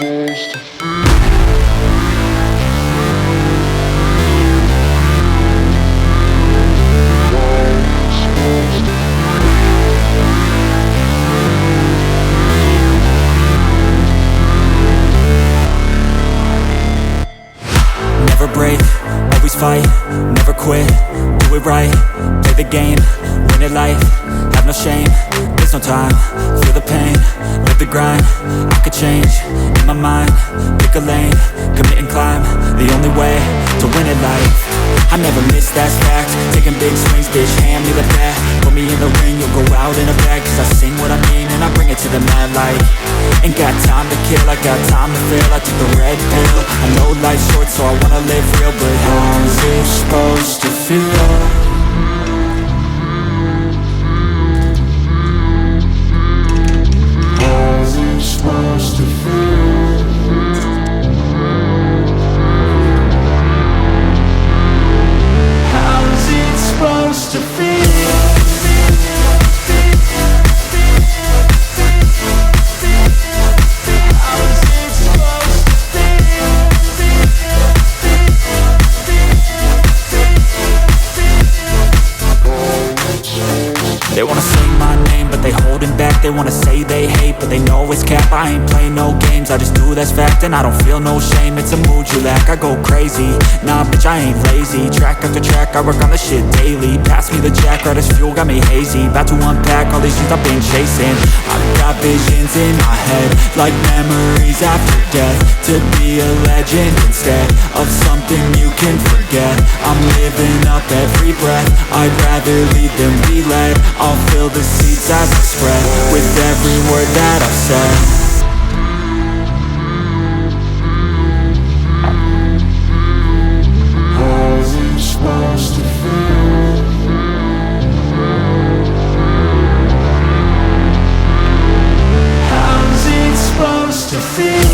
Never break, always fight, never quit, do it right, play the game, win it life, have no shame, there's no time, feel the pain, live the grind, I could change, in my mind, pick a lane, commit and climb, the only way to win it life. I never miss, that's fact, taking big swings, bitch, hand me the bat, put me in the ring, you'll go out in a bag, cause I sing what I mean and I bring it to the mad light. Ain't got time to kill, I got time to feel, I took the red pill, I know life's short so I wanna live real, but how's it supposed to feel? How's it supposed to feel? How's it supposed to feel? They wanna say my name, but they holding back. They wanna say they hate, but they know it's cap. I ain't playing no games, I just do that's fact. And I don't feel no shame, it's a mood you lack. I go crazy, nah bitch I ain't lazy. Track after track, I work on the shit daily. Pass me the jack, right as fuel, got me hazy. About to unpack all these things I've been chasing. I've got visions in my head, like memories after death. To be a legend instead of something you can forget. I'm living up every breath, I'd rather lead than be led. I'll fill the seeds as I spread with every word that I've said. How's it supposed to feel? How's it supposed to feel?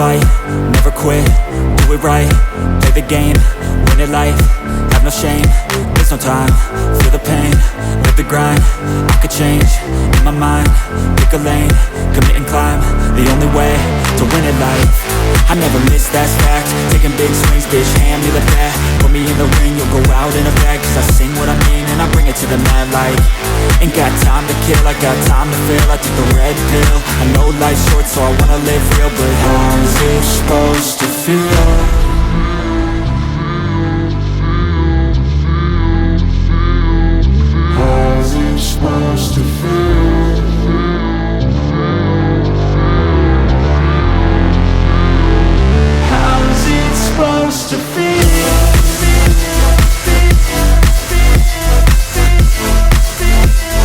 Fight, never quit, do it right, play the game, win it life, have no shame, there's no time, feel the pain, live the grind, I could change, in my mind, pick a lane, commit and climb, the only way to win it life. I never miss, that's fact, taking big swings, bitch, hand me the bat, put me in the ring, you'll go out in a bag, cause I sing what I mean and I bring it to the mad light. Ain't got time to kill, I got time to feel, I took the red pill, I know life's short so I wanna live real, but how's it supposed to feel?